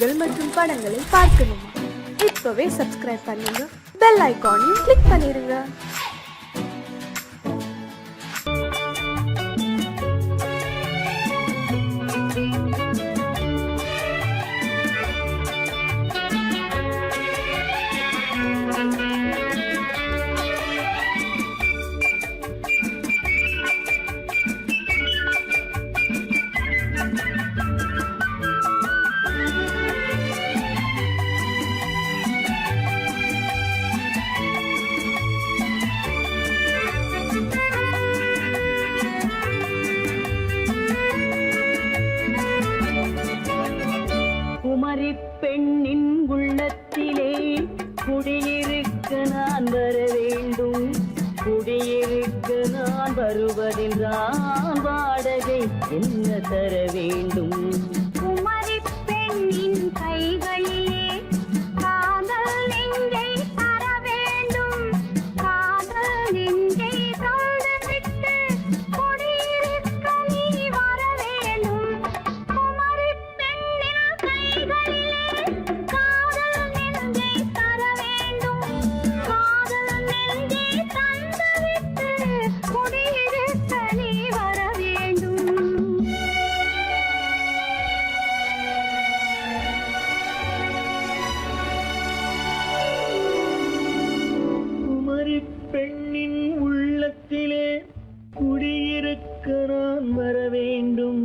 செய்திகள் மற்றும் படங்களை பார்க்கணுமா? இப்பவே சப்ஸ்கிரைப் பண்ணுங்க, பெல் ஐகானையும் கிளிக் பண்ணிருங்க. குமரி பெண்ணின் உள்ளத்திலே குடியிருக்க நான் வர வேண்டும். குடியிருக்க நான் வருவதென்றால் வாடகை என்ன தர வேண்டும்? குமரி பெண்ணின் கைகளிலே காதல் நெஞ்சை தர வேண்டும். காதல் நெஞ்சை தந்துவிட்டு குடியிருக்க நீ வர வேண்டும். குமரி பெண்ணின் கைகளிலே காதல் நெஞ்சை தர வேண்டும். காதல் நெஞ்சை தந்துவிட்டு குடியிருக்க நீ வர வேண்டும். குமரி பெண்ணின் உள்ளத்திலே குடியிருக்க நான் வர வேண்டும்.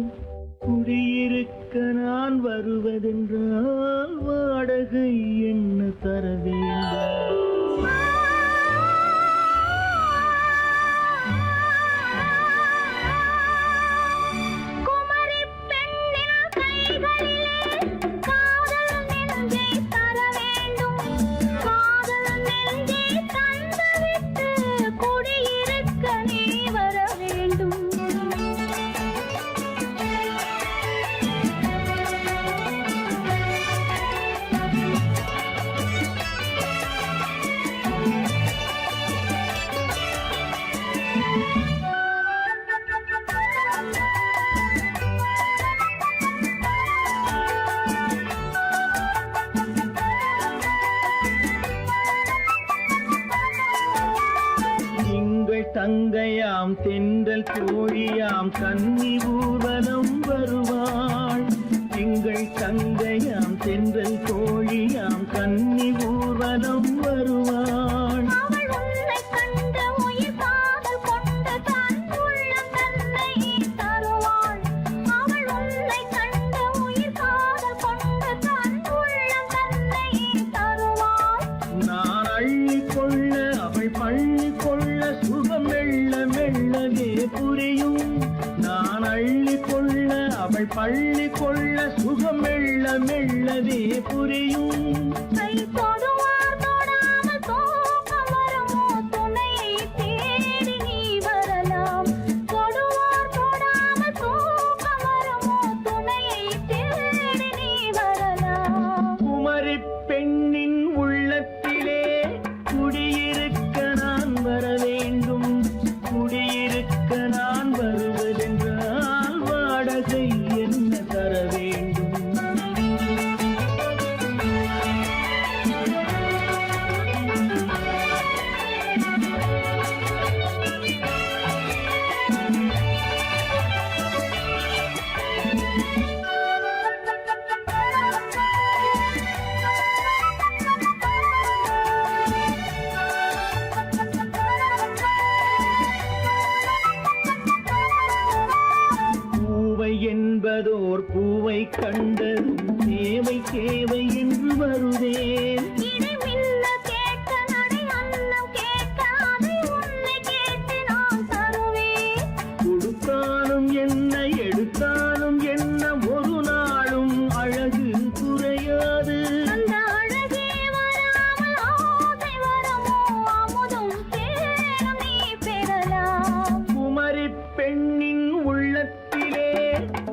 குடியிருக்க நான் வருவதென்றால் வாடகை என்ன தர வேண்டும்? குமரி பெண்ணின் கைகளிலே காதல் நெஞ்சை தர வேண்டும். காதல் நெஞ்சை தந்துவிட்டு குடியிருக்க நீ வர வேண்டும். திங்கள் தங்கையாம் தென்றல் தோழியாம் கன்னி ஊர்வலம் வருவாள். திங்கள் தங்கையாம் தென்றல் தோழியாம் கன்னி ஊர்வலம் வருவாள். அவள் உன்னை கண்டு உயிர் காதல் கொண்டு தன் உள்ளம் தன்னை தருவாள். அவள் உன்னை கண்டு உயிர் காதல் கொண்டு தன் உள்ளம் தன்னை தருவாள். நான் அள்ளி கொள்ள அவள் பள்ளி கொள்ள சுகம் மெல்ல மெல்லவே புரியும். நான் அள்ளி கொள்ள அவள் பள்ளி கொள்ள சுகம் மெல்ல மெல்லவே புரியும். கை தொடுவார் தொடாமல் தூக்கம் வருமோ? துணையை தேடி நீ வரலாம். தொடுவார் தொடாமல் தூக்கம் வருமோ? துணையை தேடி நீ வரலாம். குமரி பெண்ணின் உள்ளத்திலே குடியிருக்க நான் வர வேண்டும். குடியிருக்க நான் வருவதென்றால் வாடகை என்ன தர வேண்டும்? பூவை என்பதோர் பூவை கண்டதும் தேவை தேவை என்று வருவேன். இடி மின்ன கேட்க நடை அன்னம் கேட்க அதை உன்னை கேட்டு நான் தருவேன். கொடுத்தாலும் என்ன எடுத்தாலும் என்ன ஒரு நாளும் அழகு குறையாது. அந்த அழகே வராமல் ஆசை வரமோ? அமுதும் தேனும் நீ பெறலாம். குமரி பெண்ணின் உள்ளத்திலே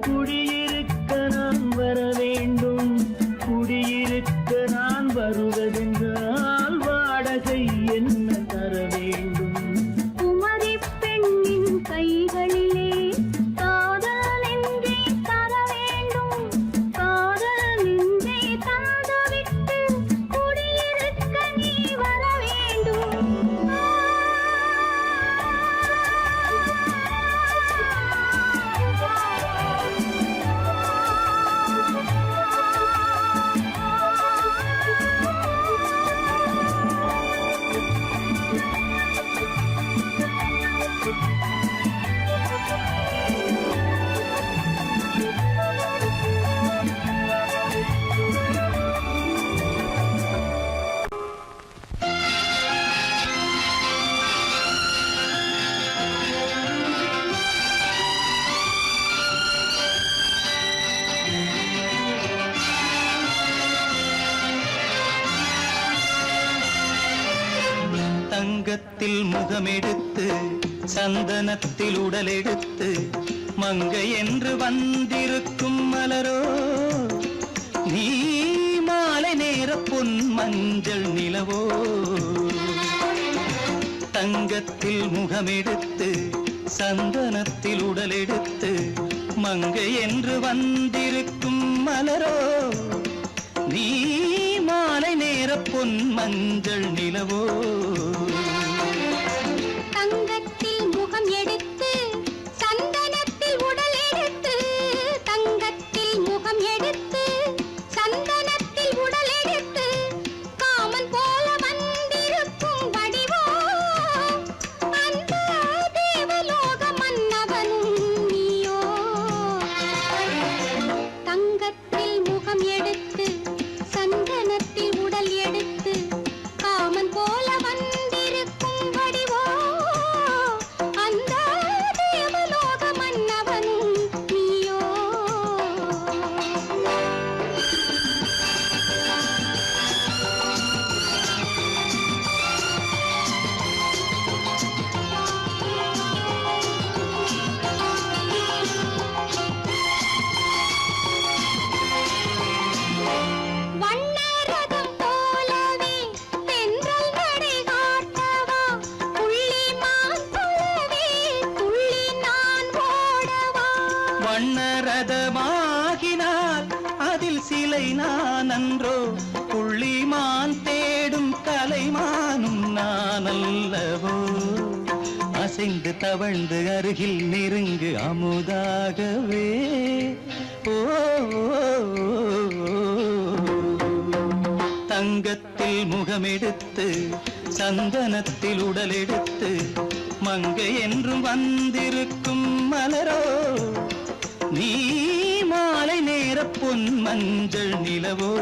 குடியிருக்க நான் வர வேண்டும். குடியிருக்க நான் வருவதென்று தங்கத்தில் முகமெடுத்து சந்தனத்தில் உடலெடுத்து மங்கை என்று வந்திருக்கும் மலரோ நீ மாலை நேர பொன் மஞ்சள் நிலவோ தங்கத்தில் முகமெடுத்து சந்தனத்தில் உடலெடுத்து மங்கை என்று வந்திருக்கும் மலரோ நீ மாலை நேர பொன் மஞ்சள் நிலவோ தங்கத்தில் முகம் எடுத்து சந்தனத்தில் உடல் எடுத்து தங்கத்தில் முகம் எடுத்து சந்தனத்தில் உடல் எடுத்து காமன் போல வந்திருக்கும் வடிவோ அந்த தேவலோக மன்னவனும் நீயோ தங்கத்தில் முகம் எடுத்து சந்தனத்தில் உடல் எடுத்து காமன் போல வந்திருக்கும் வடிவோ அந்த தேவலோக மன்னவனும் நீயோ வண்ணரதம் போலவே தென்றல் நடை காட்டவா புள்ளிமான் போலவே துள்ளி நான் ஓடவா வண்ணரதமாகினால் அதில் சிலை நான் அன்றோ புள்ளிமான் தேடும் கலைமானும் நான் அல்லவோ அசைந்து தவழ்ந்து அருகில் நெருங்கு அமுதாகவே ஓ தங்கத்தில் முகமெடுத்து சந்தனத்தில் உடலெடுத்து மங்கை என்றும் வந்திருக்கும் மலரோ நீ மாலை நேர பொன் மஞ்சள் நிலவோ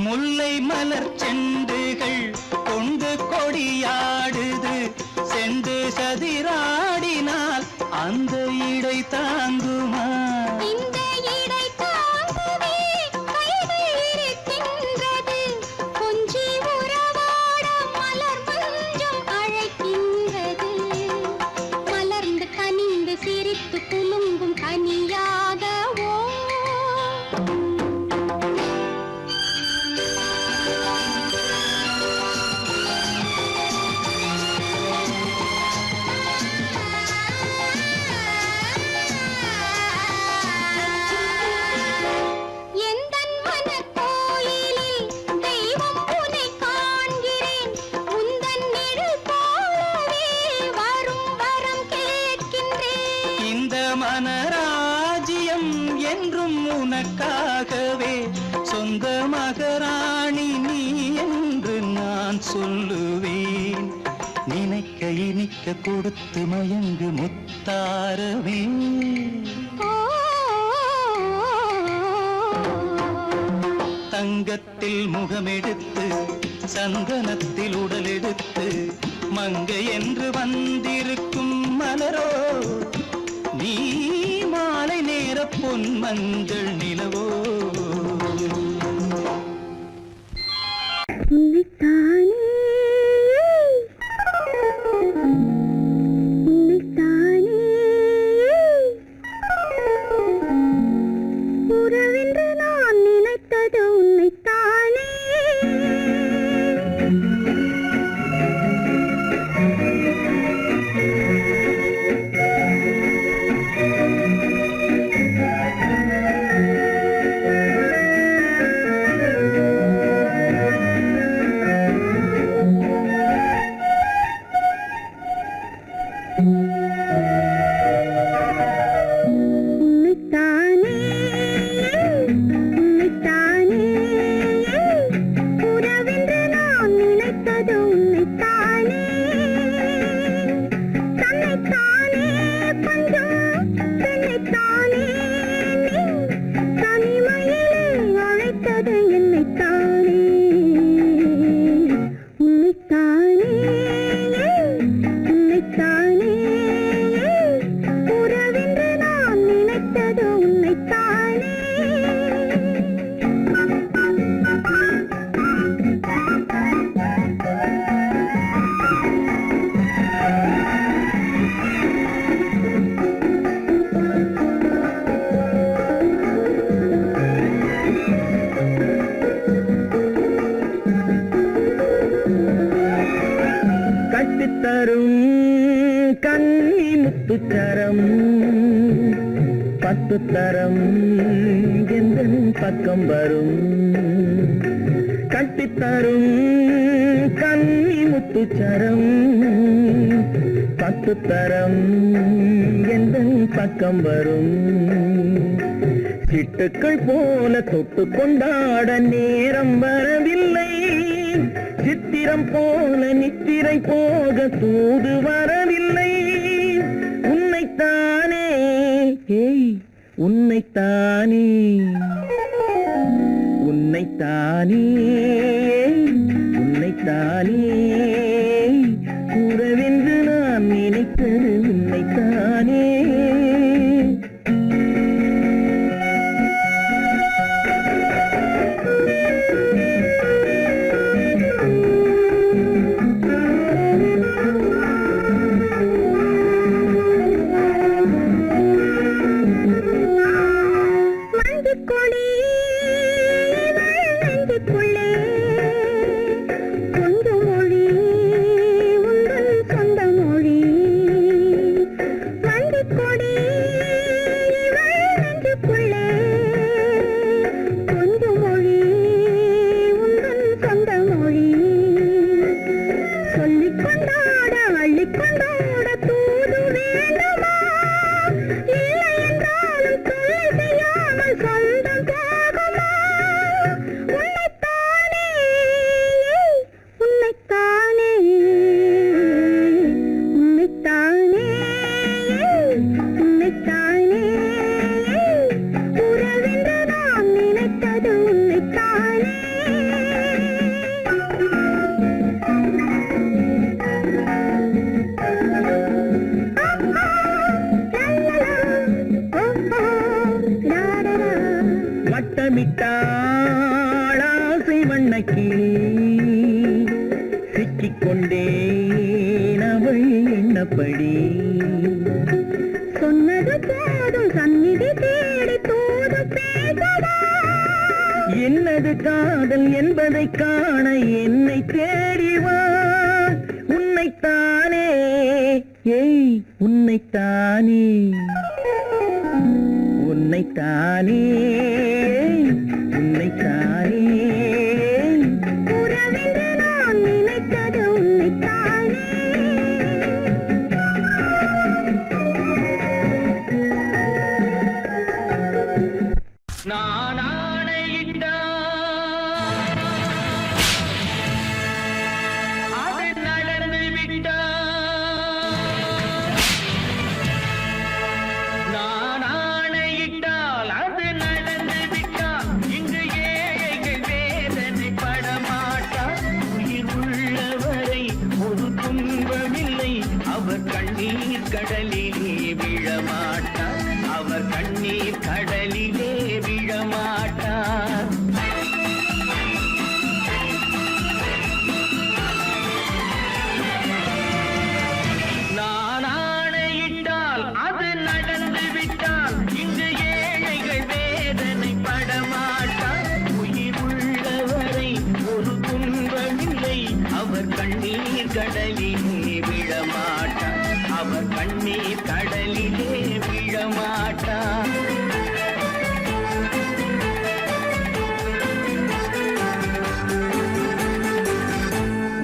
முல்லை மலர் செண்டுகள் கொண்டு கொடியாடுது செண்டு சதிராடினால் அந்த இடை தாங்குமா இந்த இடை தாங்கவே கைகள் இருக்கின்றது கொஞ்சி உறவாட மலர் மஞ்சம் அழைக்கின்றது மலர்ந்து கனிந்து சிரித்து குலுங்கும் கனியாகவோ எந்தன் மனக்கோயிலில் தெய்வம் உன்னை காண்கிறேன் உந்தன் நிழல் போலவே வரும் வரம் கேட்கின்றேன் இந்த மனராஜ்யம் என்றும் உனக்காகவே சொந்த மகராணி நீ என்று நான் சொல்லுவேன் நினைக்க இனிக்க கொடுத்து மயங்கு முத்தாரவே தங்கத்தில் முகமெடுத்து சந்தனத்தில் உடலெடுத்து மங்கை என்று வந்திருக்கும் மலரோ நீ மாலை நேர பொன் மஞ்சள் நிலவோ உறவென்று நான் நினைத்தது உன்னைத்தானே முத்துச்சரம் 10 தரம் எந்தன் பக்கம் வரும் கட்டித்தரும் கன்னி முத்துச்சரம் 10 தரம் எந்தன் பக்கம் வரும் சிட்டுக்கள் போல தொட்டு கொண்டாட நேரம் வரவில்லை சித்திரம் போல நித்திரை போக தூது வரவில்லை உன்னைத்தானே ஏய் உன்னைத்தானே உன்னைத்தானே உன்னைத்தானே கூறவென்று நான் நினைத்தது உன்னைத்தானே வட்டமிட்டாளாசை வண்ணக்கிளி சிக்கிக்கொண்டேன் அவள் எண்ணப்படி சொன்னது போதும் சந்நிதி தேடி தூது பேசவா என்னது காதல் என்பதை காண என்னை தேடிவா உன்னைத்தானே ஏய் உன்னைத்தானே உன்னைத்தானே உன்னைத்தானே உறவென்று நான் நினைத்தது உன்னைத்தானே நான் ஆணையிட்டால் அது நடந்து விட்டால் நான் ஆணையிட்டால் அது நடந்து விட்டால் இங்கு ஏழைகள் வேதனை படமாட்டார் உயிர் உள்ளவரை ஒரு துன்பமில்லை அவர் கண்ணீர் கடலிலே விழமாட்டார் அவர் கண்ணீர் கடலிலே விழமாட்டார் நான் ஆணையிட்டால் அது நடந்து விட்டால் இங்கு ஏழைகள் வேதனை படமாட்டார் உயிர் உள்ளவரை ஒரு துன்பமில்லை அவர் கண்ணீர் கடலிலே விழமாட்டார் அவர் கண்ணீர் கடலிலே விழமாட்டார்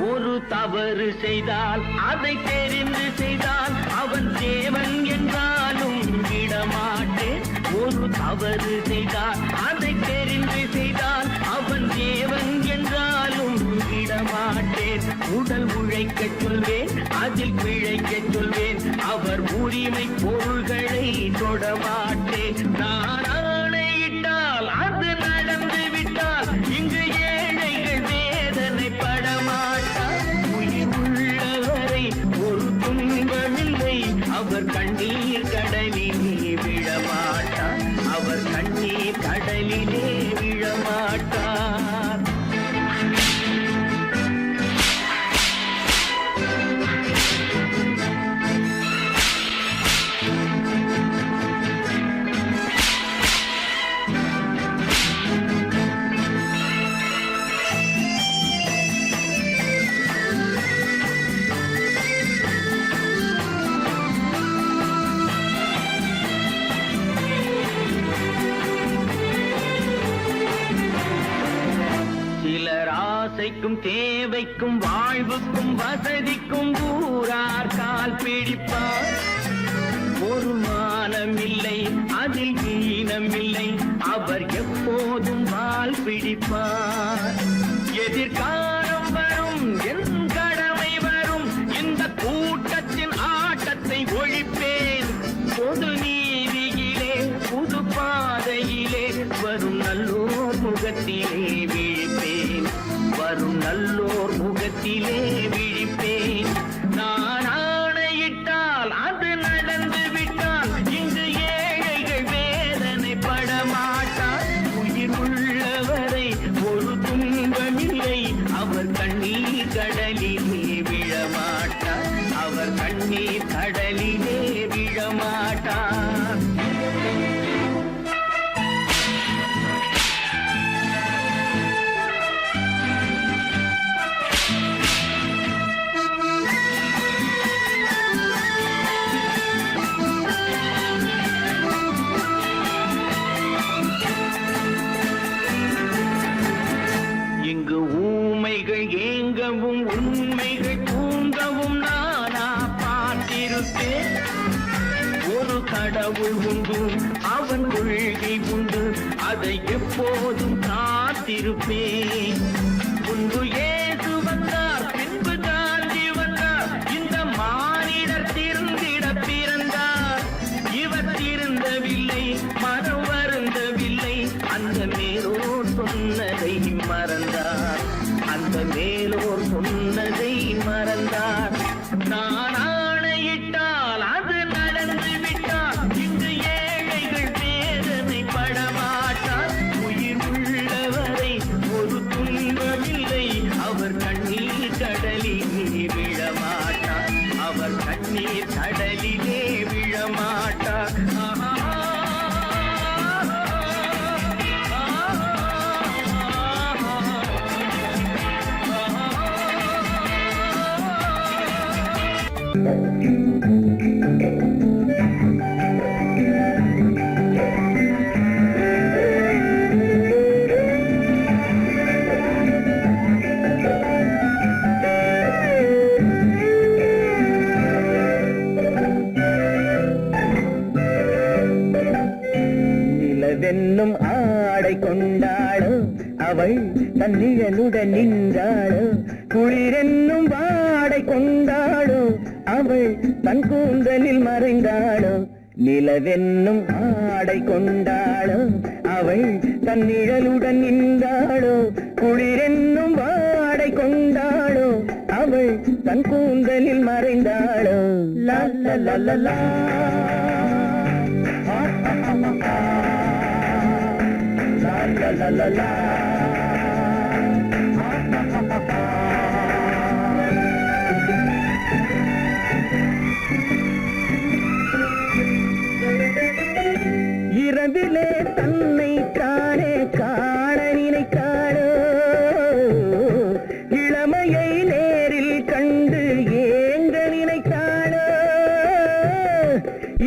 ஒரு தவறு செய்தால் அதை தெரிந்து செய்தால் அவன் தேவன் என்றாலும் விடமாட்டேன் ஒரு தவறு செய்தால் அதை தெரிந்து செய்தால் அவன் தேவன் என்றாலும் விடமாட்டேன் உடல் உழைக்கச் சொல்வேன் அதில் பிழைக்கச் சொல்வேன் அவர் உரிமை பொருள்களை தொடமாட்டேன் நான் ஆணையிட்டால் அது நடந்து விட்டால் இங்கு ஏழைகள் வேதனை படமாட்டார் உயிர் உள்ளவரை ஒரு துன்பமில்லை அவர் கண்ணீர் கடலிலே விழமாட்டார் அவர் கண்ணீர் கடலிலே விழமாட்டார் ஏழைக்கும் தேவைக்கும் வாழ்வுக்கும் வசதிக்கும் ஊரார் கால் பிடிப்பார். ஒரு மானமில்லை அதில் ஈனமில்லை, அவர் எப்போதும் வால் பிடிப்பார். எதிர்காலம் வரும் என் கடமை வரும், இந்த கூட்டத்தின் ஆட்டத்தை ஒழிப்பேன். பொது நீதியிலே புது பாதையிலே வரும் நல்லோர் முகத்திலே விழிப்பேன். வரும் நல்லோர் முகத்திலே விழிப்பேன். நான் ஆணையிட்டால் அது நடந்து விட்டால் இங்கு ஏழைகள் வேதனை படமாட்டார். உயிர் உள்ளவரை ஒரு துன்பமில்லை, அவர் கண்ணீர் கடலிலே விழமாட்டார். அவர் கண்ணீர் கடலிலே விழமாட்டார். இங்கு ஊமைகள் ஏங்கவும் உண்மைகள் தூங்கவும் நானா பார்த்திருப்பேன். ஒரு கடவுள் உண்டு, அவன் கொள்கை உண்டு, அதை எப்போதும் காத்திருப்பேன். முன்பு இயேசு வந்தார், பின்பு காந்தி வந்தார், இந்த மானிடர் திருந்திட பிறந்தார். இவர் திருந்தவில்லை, மனம் வருந்தவில்லை, அந்த மேலோர் சொன்னதை மறந்தார். அந்த மேலோர் சொன்னதை மறந்தார். நான் ஆணையிட்டால் அது நடந்து விட்டால் இங்கு ஏழைகள் வேதனை படமாட்டார். உயிர் உள்ளவரை ஒரு துன்பமில்லை, அவர் கண்ணீர் கடலிலே விழமாட்டார். அவர் கண்ணீர் கடலிலே விழமாட்டார். நிலவென்னும் ஆடை கொண்டாளோ அவள் தன்னிழலுடன் நின்றாளோ. குளிரென்னும் வாடை கொண்டாளோ அவள் தன் கூந்தலில் மறைந்தாளோ. நிலவென்னும் ஆடை கொண்டாளோ அவள் தன்னிழலுடன் நின்றாளோ. குளிரென்னும் வாடை கொண்டாளோ அவள் தன் கூந்தலில் மறைந்தாளோ. லா லா லா லா லா. La la la la. இரவிலே தன்னை காணே காண நினைத்தாளோ. இளமையை நேரில் கண்டு ஏங்க நினைத்தாளோ.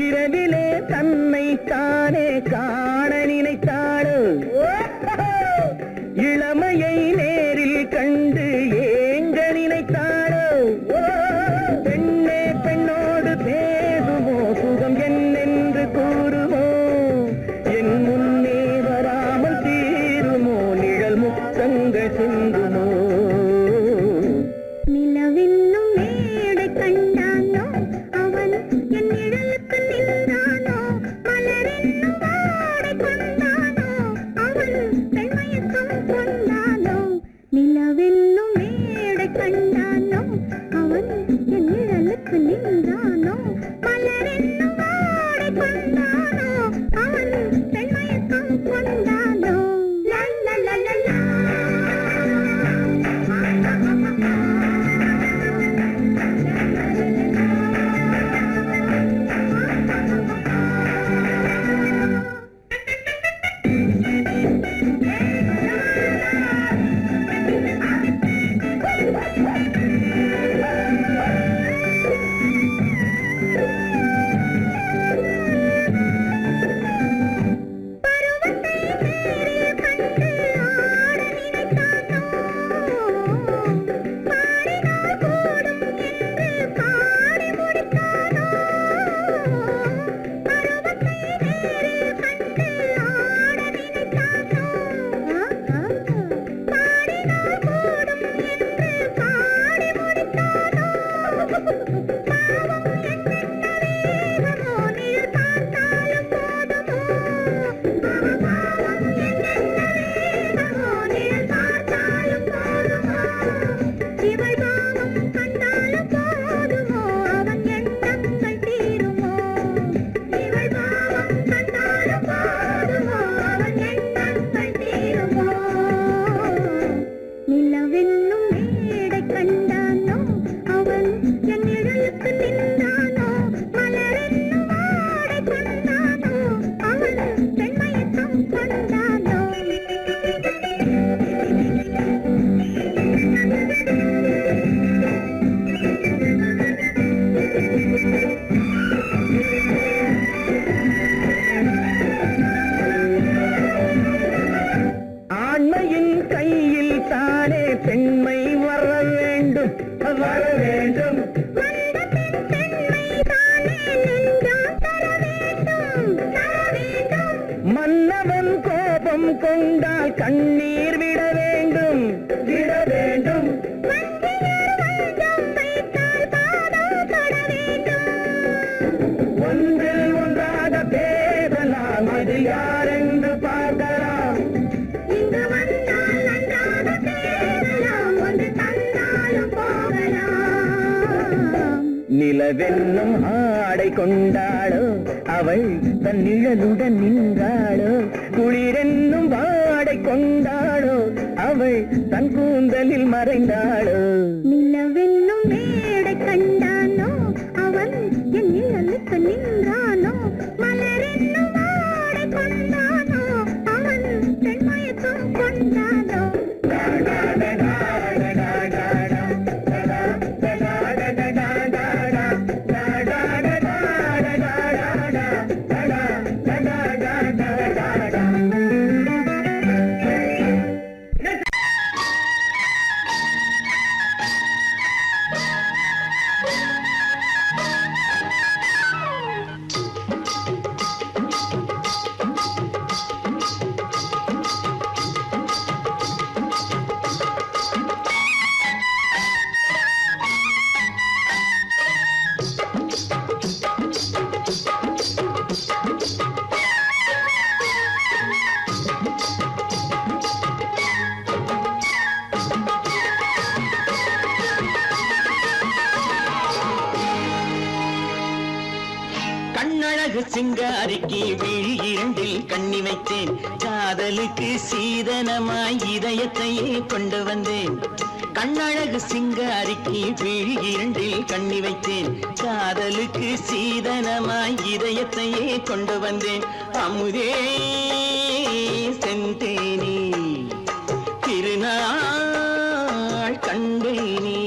இரவிலே தன்னை காணே காண நினைத்தாளோ. இளமையை நேரில் கண்டு ஏங்க நினைத்தாளோ. பெண்ணே பெண்ணோடு பேசுமோ, சுகம் என்னென்று கூறுமோ. என் முன்னே வராமல் தீருமோ, நிழல் முத்தங்கள் சிந்துமோ. நிலவென்னும் மேடை கண்டானோ, அவன் என் நிழலுக்கு நின்றானோ. மலரென்னும் வாடை மன்னவன் கோபம் கொண்டால் கண்ணீர் விட வேண்டும் விட வேண்டும். ஒன்றில் ஒன்றாக பேசலாம், அது யாரென்று பார்க்கலாம். இங்கு வந்தால் நன்றாக பேசலாம், ஒன்று தந்தாலும் போகலாம். நிலவென்னும் ஆடை கொண்டாளோ அவள் தன் நிழலுடன் நின்றாளோ, குளிரென்னும் வாடை கொண்டாளோ அவள் தன் கூந்தலில் மறைந்தாளோ. நிலவென்னும் மேடை கண்டானோ அவன் என் நிழலுக்கு நின்றானோ, மலரென்னும் ஆடை கொண்டானோ அவன் பெண்மயக்கம் கொண்டானோ. கண்ணழகு சிங்காரிக்கு விழி இரண்டில் கண்ணி வைத்தேன், காதலுக்கு சீதனமாய் இதயத்தையே கொண்டு வந்தேன். கண்ணழகு சிங்காரிக்கு விழி இரண்டில் கண்ணி வைத்தேன், காதலுக்கு சீதனமாய் இதயத்தையே கொண்டு வந்தேன். அமுதே செந்தேனே திருநாள் கண்டேனே.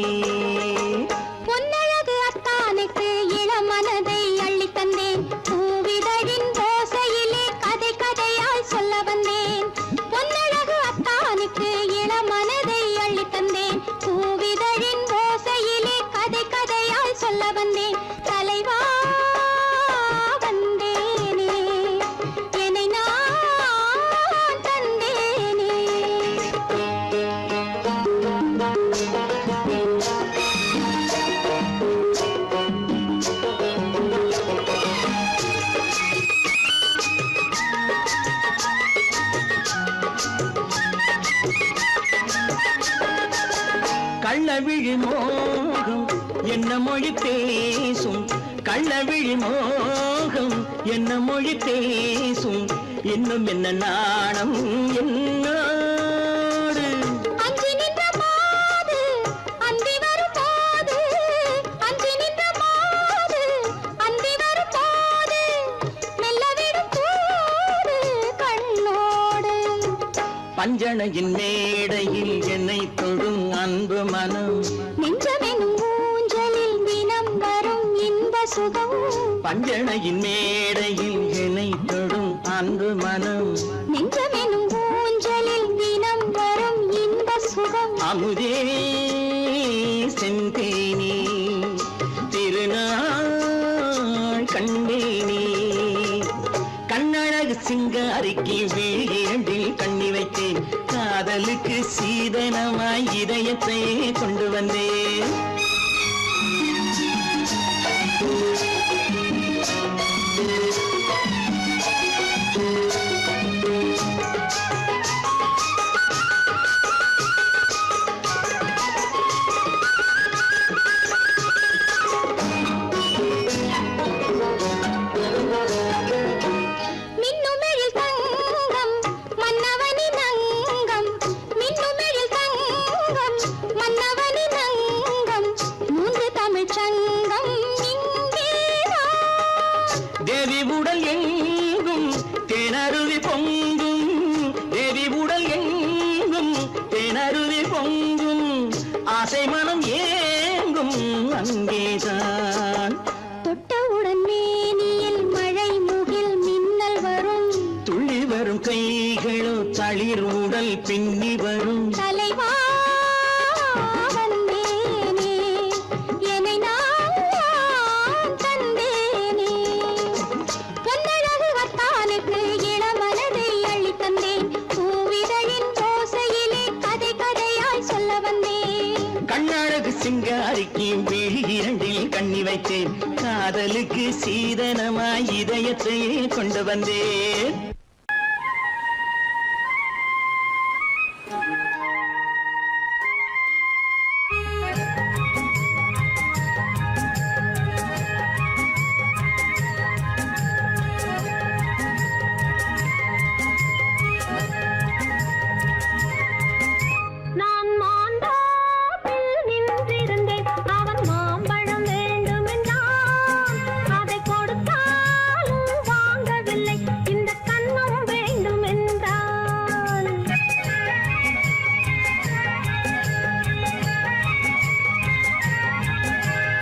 பொன்னழகு அத்தானுக்கு இளமனதை அள்ளி தந்தேன், பூவிதழின் ஓசையிலே கதை கதையாய் சொல்ல வந்தேன். பொன்னழகு அத்தானுக்கு இளமனதை அள்ளி தந்தேன், பூவிதழின் ஓசையிலே கதை கதையாய் சொல்ல வந்தேன். தலைவா வந்தேனே, என்னை நான் தந்தேனே. கள்ளவிழி மோகம் என்ன மொழி பேசும், கள்ளவிழி மோகம் என்ன மொழி பேசும், இன்னும் என்ன நாணம் என்னோடு. அஞ்சி நின்ற மாது அந்தி வரும் போது, அஞ்சி நின்ற மாது அந்தி வரும் போது, மெல்ல விடும் போது கண்ணோடு. பஞ்சணையின் மேடையில் என்னை தொடும் அன்பு மனம், நெஞ்சமெனும் ஊஞ்சலில் தினம் வரும் இன்ப சுகம். பஞ்சணையின் மேடையில் என்னை தொடும் அன்பு மனம், நெஞ்சமெனும் ஊஞ்சலில் தினம் வரும் இன்ப சுகம். அமுதே செந்தேனே திருநாள் கண்டேனே. கண்ணழகு சிங்காரிக்கு விழி இரண்டில் கண்ணி வைத்தேன், காதலுக்கு சீதனமாய் இதயத்தை கொண்டு வந்தேன். மின்னுமெழில் தங்கம் மன்னவனின் அங்கம், மின்னுமெழில் தங்கம் மன்னவனின் அங்கம், மூன்று தமிழ்ச் சங்கம் இங்கேதான். தேவி உடல் எங்கும் தேனருவி பொங்கும், தேவி உடல் எங்கும் தேனருவி பொங்கும், ஆசை மனம் ஏங்கும் அங்கேதான். தொட்டவுடன் மேனியில் மழை முகில் மின்னல் வரும், துள்ளி வரும் கைகளோ தளிர் உடல் பின்னி வரும். தலைவா வந்தேனே, என்னை நான் தந்தேனே. பொன்னழகு அத்தானுக்கு இளமன நினைச்சேன் காதலுக்கு சீதனமாய் இதயத்தையே கொண்டு வந்தேன் நான் மாந்தோப்பில் நின்றிருந்தேன் அவன் மாம்பழம் வேண்டுமென்றான் அதை கொடுத்தாலும் வாங்கவில்லை இந்த கண்ணம் வேண்டுமென்றான்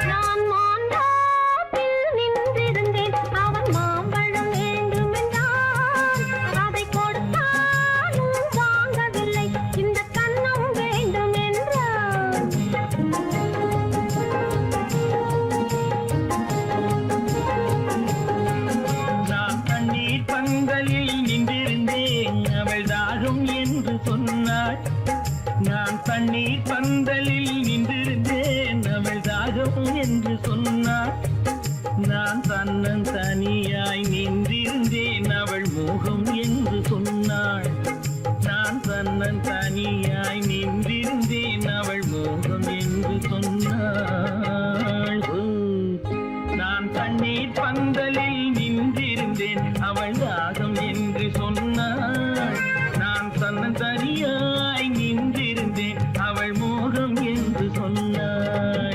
நான் மாந்தோப்பில் நின்றிருந்தேன் அவன் மாம்பழம் வேண்டுமென்றான் அதை கொடுத்தாலும் வாங்கவில்லை இந்த கண்ணம் வேண்டுமென்றான் நான் தண்ணீர் பந்தலில் நின்றிருந்தேன் அவள் தாகம் என்று சொன்னாள் நான் தண்ணீர் பந்தலில் நின்றிருந்தேன் அவள் தாகம் என்று சொன்னாள் நான் தன்னன் தனியாய் நின்றிருந்தேன் அவள் மோகம் என்று சொன்னாள் நான் தன்னன் தனியாய் நின்றிருந்தேன் அவள் மோகம் என்று சொன்னாள் ஓ, நான் தண்ணீர் பந்தலில் நின்றிருந்தேன் அவள் தாகம் என்று சொன்னாள் நான் தன்னன் தனியாய் நின்றிருந்தேன் அவள் மோகம் என்று சொன்னாள்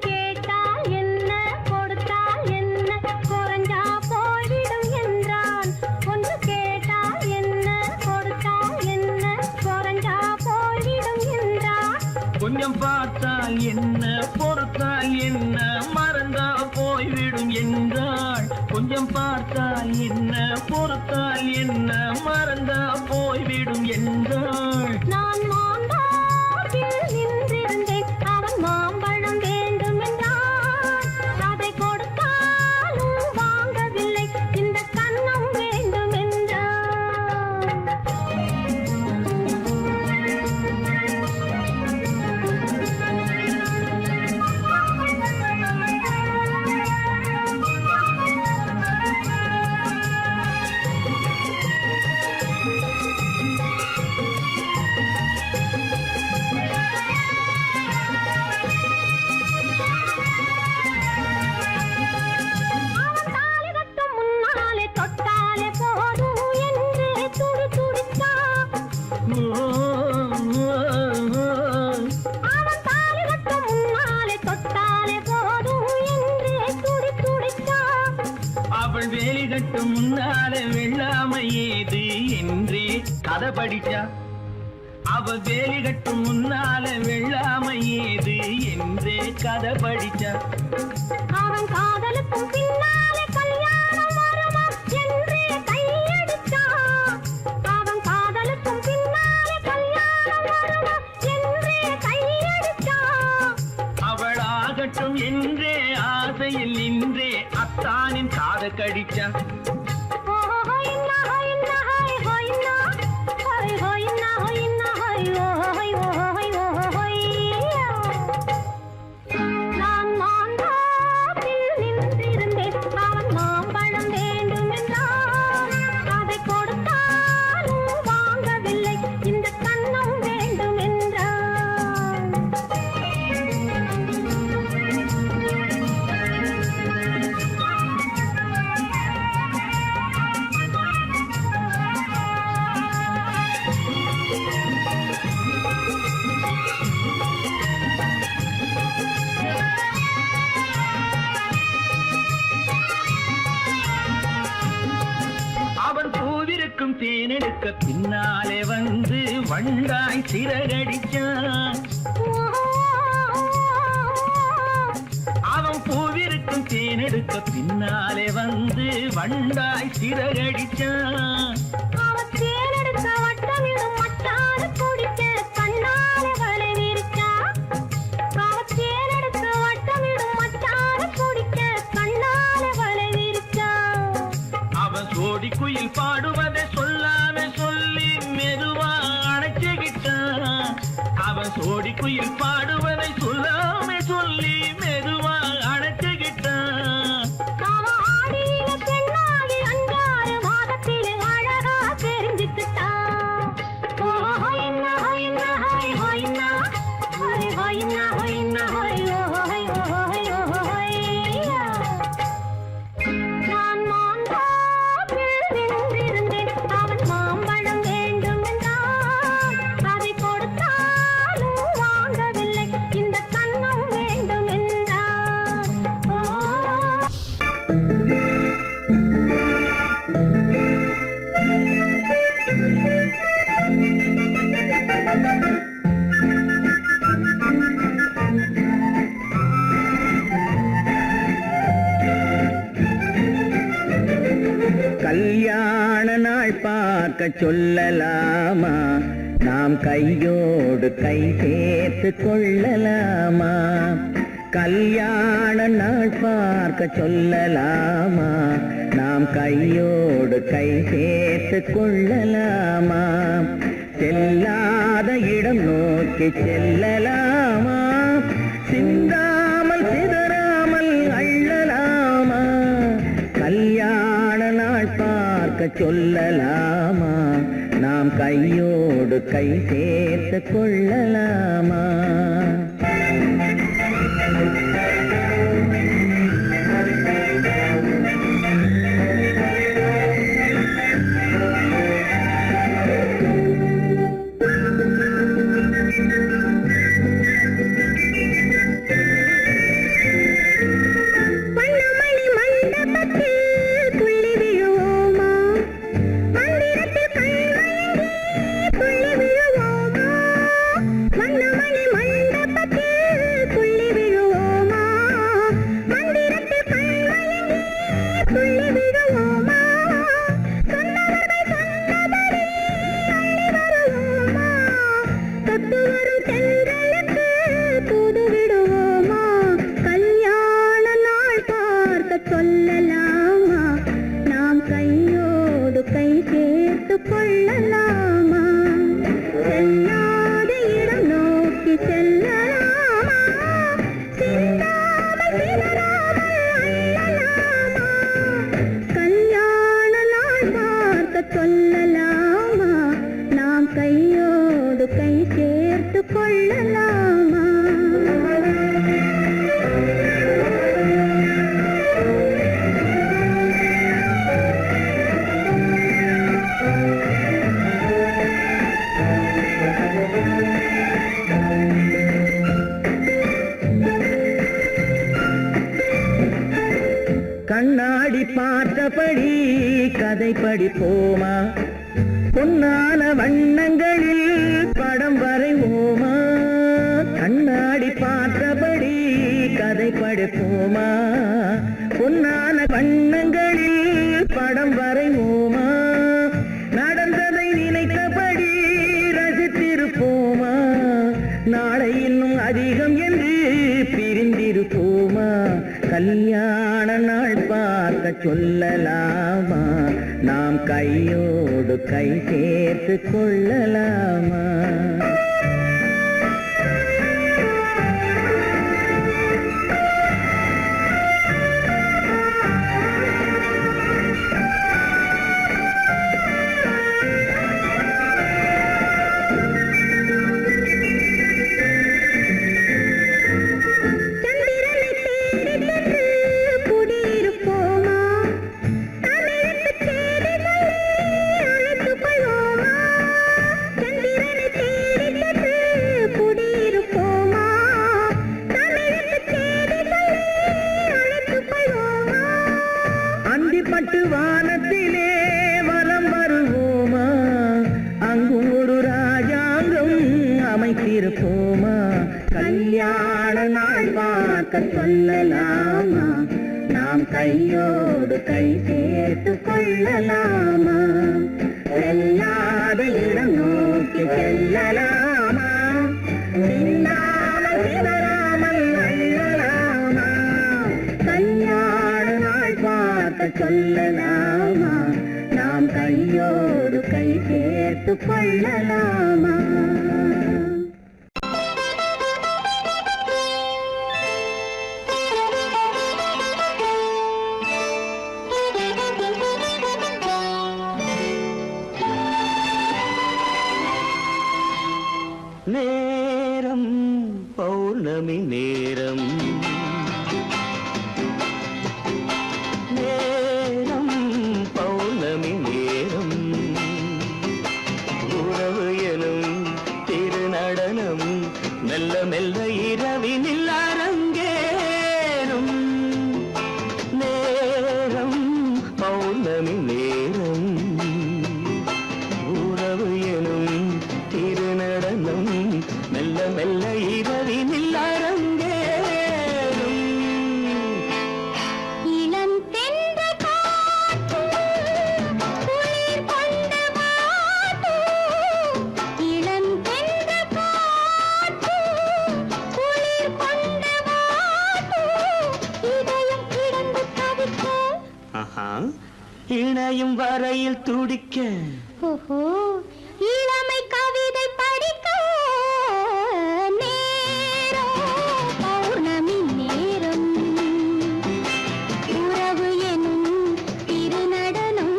கேட்டால் என்ன கொடுத்தால் என்ன குறைஞ்சா போய்விடும் என்றான் ஒன்று கேட்டால் என்ன கொடுத்தால் என்ன குறைஞ்சா போய்விடும் என்றான் கொஞ்சம் பார்த்தால் என்ன பொறுத்தால் என்ன மறந்தா போய்விடும் என்றாள் கொஞ்சம் பார்த்தால் என்ன பொறுத்தால் என்ன மறந்தா போய்விடும் என்றாள் நான் மாந்தோப்பில் நின்றிருந்தேன் அவன் மாம்பழம் வேண்டுமென்றான் அதை கொடுத்தாலும் வாங்கவில்லை இந்த கண்ணம் வேண்டுமென்றான் அவன் தாலி கட்டும் முன்னாலே தொட்டாலே போதும் என்று துடி துடித்தான் அவன் தாலி கட்டும் முன்னாலே தொட்டாலே போதும் என்று துடி துடித்தான் அவள் வேலி கட்டும் முன்னால வெள்ளாமை ஏது என்றே கதை படிச்சா அவள் வேலி கட்டும் முன்னால வெள்ளாமை ஏது என்றே கதை படிச்சா அவன் காதலுக்கும் பின்னாலே கல்யாணம் வருமா என்றே கையடித்தான் அவன் காதலுக்கும் பின்னாலே கல்யாணம் வருமா என்றே கையடித்தான் அவள் ஆகட்டும் என்றே ஆசையில் நின்றே அத்தானின் காதை கடிச்சா நான் மாந்தோப்பில் நின்றிருந்தேன் அவன் மாம்பழம் வேண்டுமென்றான் அதை கொடுத்தாலும் வாங்கவில்லை இந்த கண்ணம் வேண்டுமென்றான் அவன் பூவிருக்கும் தேனெடுக்க பின்னாலே வந்து வண்டாய் சிறகடிச்சான் அவன் பூவிருக்கும் தேனெடுக்க பின்னாலே வந்து வண்டாய் சிறகடிச்சான் அவன் தேனெடுக்க வட்டமிடும் மட்டாறு குடிக்க கண்ணாலே வலை விரிச்சா அவன் தேனெடுக்க வட்டமிடும் மட்டாறு குடிக்க கண்ணாலே வலை விரிச்சா அவன் சோடி குயில் பாடுவதை சொல்லாம சொல்லி மெதுவா பார்க்க சொல்லலாமா? நாம் கையோடு கை சேர்த்து கொள்ளலாமா? கல்யாண நாள் பார்க்க சொல்லலாமா? நாம் கையோடு கை சேர்த்து கொள்ளலாமா? செல்லாத இடம் நோக்கி செல்லலாமா? சிந்தாமல் சிதறாமல் அள்ளலாமா? கல்யாண நாள் பார்க்க சொல்லலாமா? நாம் கையோடு கை சேர்த்து கொள்ளலாமா? கண்ணாடி பார்த்தபடி கதை படிப்போமா? பொன்னான வண்ணங்களில் படம் வரைவோமா? கண்ணாடி பார்த்தபடி கதை படிப்போமா? பொன்னான வண்ணங்களில் படம் வரைவோமா? நடந்ததை நினைத்தபடி ரசித்திருப்போமா? நாளை இன்னும் அதிகம் என்று பிரிந்திருப்போமா? கல்யாண நாள் பார்க்க சொல்லலாமா? நாம் கையோடு கை சேர்த்து கொள்ளலாமா? பட்டு வானத்திலே வலம் வருவோமா? அங்கும் ஒரு ராஜாங்கம் அமைத்திருப்போமா? கல்யாண நாள் பார்க்க சொல்லலாமா? நாம் கையோடு கை சேர்த்து கொள்ளலாமா? செல்லாத இடம் நோக்கி செல்லலாமா? சிந்தாமல் சிதறாமல் அள்ளலாமா? கல்யாண நாள் பார்க்க சொல்லலாமா? நாம் கையோடு கை சேர்த்து கொள்ளலாமா? நேரம் பௌர்ணமி நேரம், நேரம் பௌர்ணமி நேரம், உறவு எனும் இணையும் வரையில் துடிக்க ஓஹோ இளமை கவிதை படிக்க நேரம் பௌர்ணமி நேரம் உறவு எனும் திருநடனம்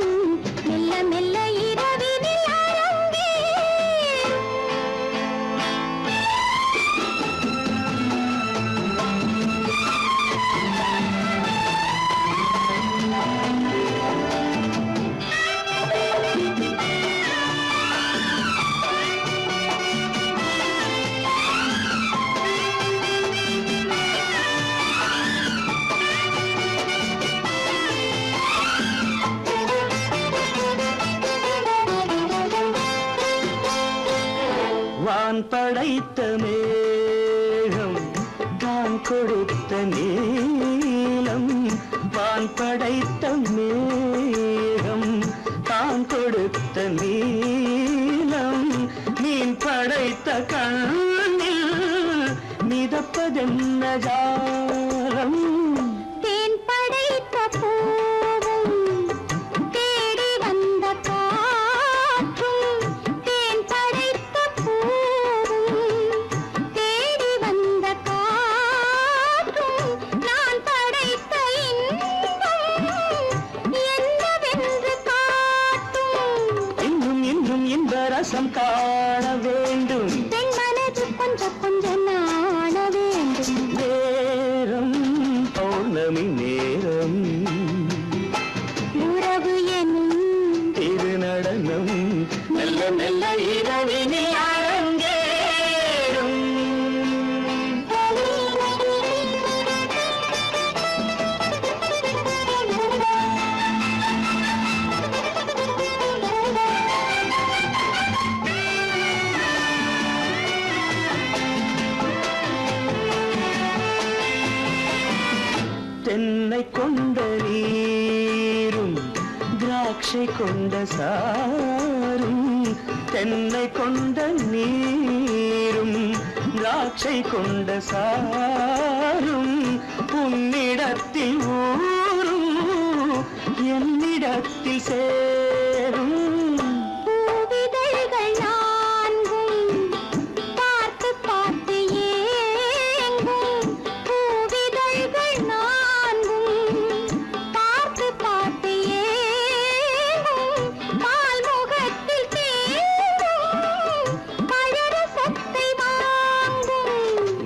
மெல்ல மெல்ல இரவினில் அரங்கேறும். வான் படைத்த மேகம் தான் கொடுத்த நீலம் வான் படைத்த மேகம் தான் கொடுத்த நீலம் மீன் படைத்த கண்ணில் மிதப்பதென்ன ஜாலம் தேன் படைத்த பூவும் தேடி வந்த காற்றும் தேன் படைத்த பூவும் தேடி வந்த காற்றும் நான் படைத்த இன்பம் என்னவென்று காட்டும். இன்னும் இன்னும் இந்த ரசம் காண வேண்டும் பெண் மனது கொஞ்சம் கொஞ்சம் நாண வேண்டும். நேரம் பௌர்ணமி நேரம் உறவு எனும் திருநடனம் மெல்ல மெல்ல இரவினில் அரங்கேறும். தென்னை கொண்ட நீரும் திராட்சை கொண்ட சாரும் தென்னை கொண்ட நீரும் திராட்சை கொண்ட சாரும் உன்னிடத்தில் ஊரும் என்னிடத்தில் சேரும் பூவிதழ்கள் நான்கும் பார்த்து பார்த்து ஏங்கும். பூவிதழ்கள் நான்கும் பார்த்து பார்த்து ஏங்கும். பால்முகத்தில் தேங்கும் பழரசத்தை வாங்கும்.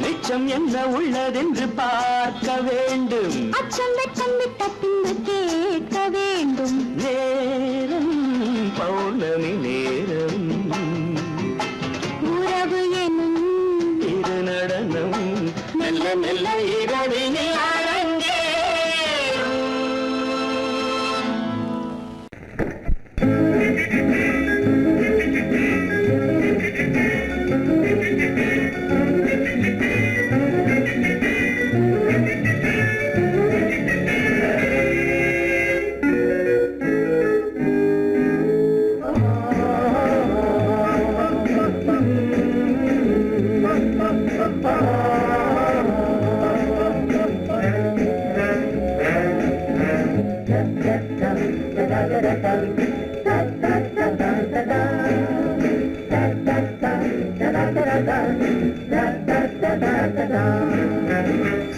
நிச்சம் என்ன உள்ளதென்று பார்க்க வேண்டும் அச்சம் வெச்சம் விட்ட பின்பு கேட்க வேண்டும். நேரம் பௌர்ணமி நேரம் உறவு எனும் திருநடனம் மெல்ல மெல்ல இரவினில் அரங்கேறும்.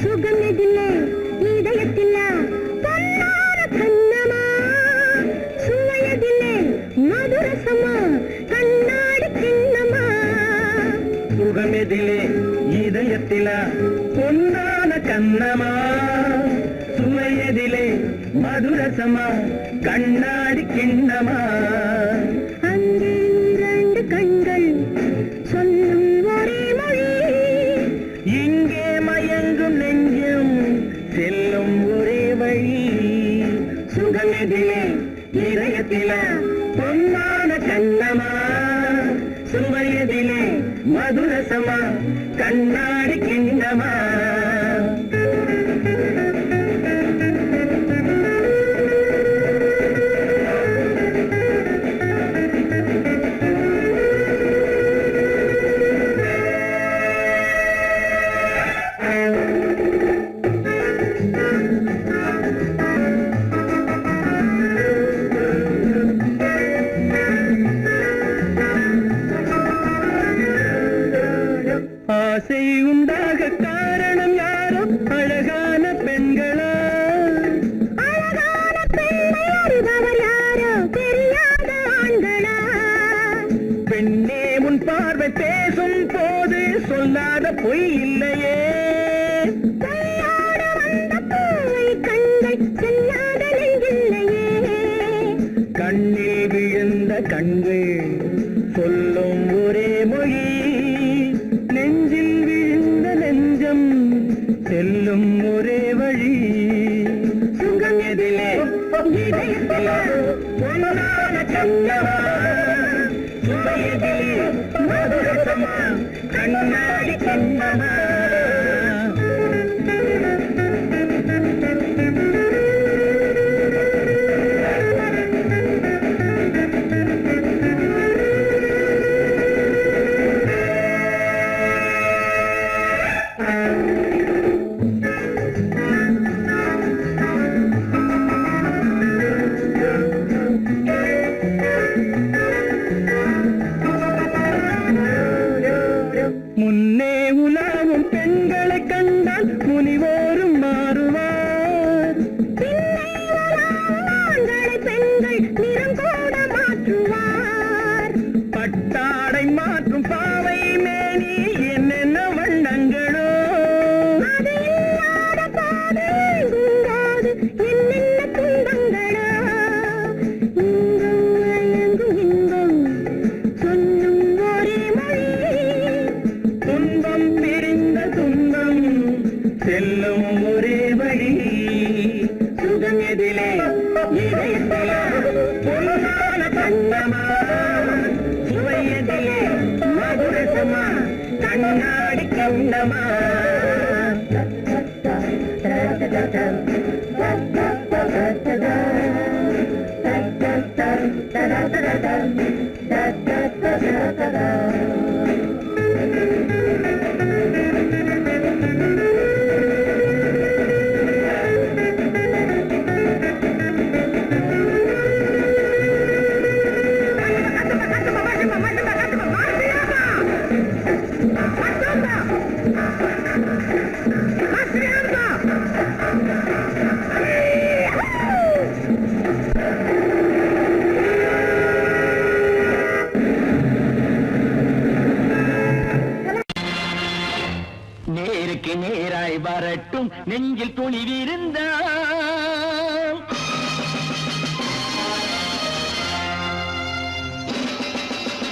சுகமெதில்லை இதயத்தில்ல பொன்னார கண்ணமா சுவையதில்லை மதுரசமா கண்ணாடி கிண்ணமா சுகமெதிலே இதயத்தில பொன்னான கண்ணமா சுவையதிலே மதுரசமா கண்ணாடி கிண்ணமா அங்கே இரண்டு கண்கள் சொல்லும் ஒரே மொழி இங்கே மயங்கும் நெஞ்சம் செல்லும் ஒரே வழி சுகமெதிலே இதயத்தில பொன்னான கண்ணமா சுவையதிலே மதுரசமா கண்ணாடி கிண்ணமா அழகான பெண்களா அழகான பெண்ணை அறிபவர் யாரோ தெரியாத ஆண்களா பெண்ணே உன் பார்வை பேசும் போது சொல்லாத பொய் இல்லையே கையோடு வந்த பூவை கண்கள் செல்லாத நெஞ்சில்லையே கண்ணில் விழுந்த கண்கள் சொல்லும் ஒரே மொழி நெஞ்சில் விழுந்த நெஞ்சம் செல்லும் ஒரே வழி சுகம் எதிலே இதயத்திலே பொன்னான கண்ணவா சுவையதிலே மதுரசமா கண்ணாடி கண்ணமா முன்னே உலாவும் பெண்களை கண்டால் முனிவோரும் மாறுவார் பின்னை வராமல் ஆண்களை பெண்கள் நிறம் கூட மாற்றுவார் பட்டாடை மாற்றும் பாவை மேனி என்னென்ன வண்ணங்களோ அது இல்லாத பாதை எங்குங்காது என்னென்ன துன்பங்களோ இங்கும் அயங்கும் இன்பம் சொல்லும் ஒரே மொழி துன்பம் பிரிந்த துன்பம் செல்லும் ஒரே வழி சுகம் எதிலே இதயத்திலே பொன்னான கண்ணமா சுவையதிலே மதுரசமா கண்ணாடி கண்ணமா நேருக்கு நேராய் வரட்டும் நெஞ்சில் துணிவிருந்தால்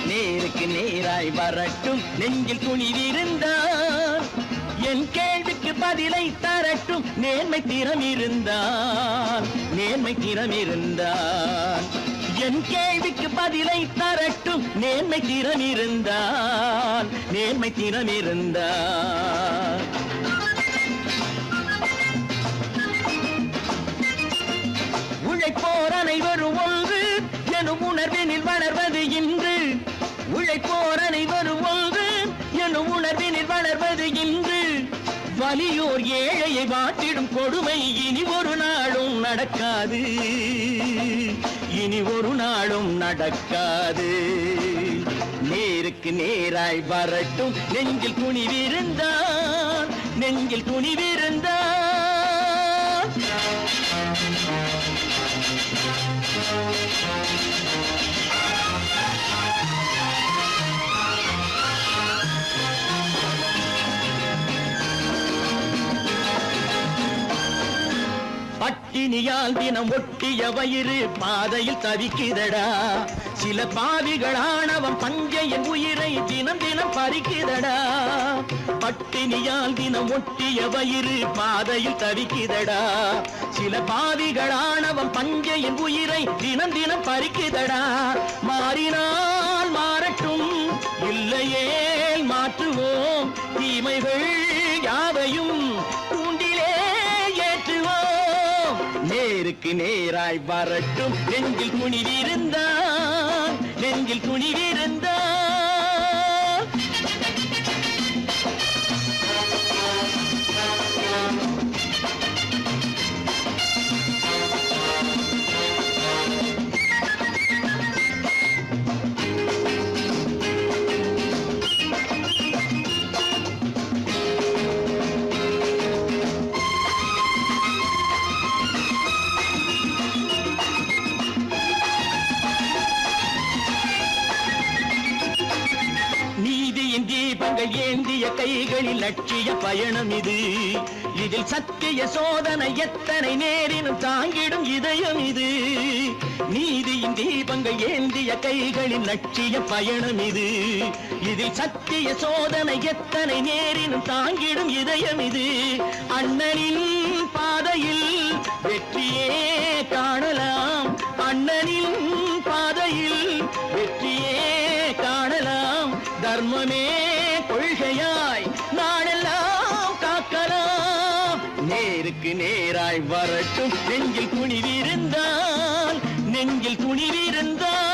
நேருக்கு நேராய் வரட்டும் நெஞ்சில் துணிவிருந்தால் என் கேள்விக்கு பதிலை தரட்டும் நேர்மை திறம் இருந்தால் என் கேள்விக்கு பதிலை தரட்டும் நேர்மை திறம் இருந்தால் உழைப்போர் அனைவரும் ஒன்று எனும் உணர்வினில் வளர்வது இன்று உழைப்போர் அனைவரும் ஒன்று எனும் உணர்வினில் வளர்வது இன்று வலியோர் ஏழையை வாட்டிடும் கொடுமை இனி ஒரு நாளும் நடக்காது நேருக்கு நேராய் வரட்டும் நெஞ்சில் துணிவிருந்தால் பட்டினியால் தினம் ஒட்டிய வயிறு பாதையில் தவிக்குதடா சில பாவிகளானவன் பஞ்சையின் உயிரை தினம் தினம் பறிக்குதடா பட்டினியால் தினம் ஒட்டிய வயிறு பாதையில் தவிக்குதடா சில பாவிகளானவன் பஞ்சையின் உயிரை தினம் தினம் பறிக்குதடா மாறினால் மாறட்டும் இல்லையே மாற்றுவோம் தீமைகள் யாவையும் கூண்டிலே ஏற்றுவோம் நேருக்கு நேராய் வரட்டும் நெஞ்சில் துணிவிருந்தால் கைகளில் லட்சிய பயணம் இது. இதில் சத்திய சோதனை எத்தனை நேரினும் தாங்கிடும் இதயம் இது. நீதியின் தீபங்கள் ஏந்திய கைகளின் லட்சிய பயணம் இது. இதில் சத்திய சோதனை எத்தனை நேரினும் தாங்கிடும் இதயம் இது. அண்ணனின் பாதையில் வெற்றியே காணலாம், அண்ணனின் பாதையில் வெற்றியே காணலாம். தர்மமே கொள்கையாய் நாளெல்லாம் காக்கலாம். நேருக்கு நேராய் வரட்டும் நெஞ்சில் துணிவிருந்தால், நெஞ்சில் துணிவிருந்தால்.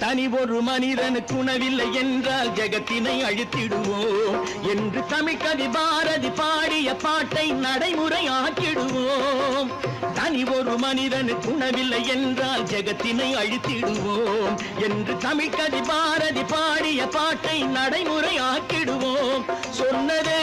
தனி ஒரு மனிதனுக்கு உணவில்லை என்றால் ஜெகத்தினை அழித்திடுவோம் என்று தமிழ்கவி பாரதி பாடிய பாட்டை நடைமுறையாக்கிடுவோம். தனி ஒரு மனிதனுக்கு உணவில்லை என்றால் ஜெகத்தினை அழித்திடுவோம் என்று தமிழ்கவி பாரதி பாடிய பாட்டை நடைமுறையாக்கிடுவோம். சொன்னதே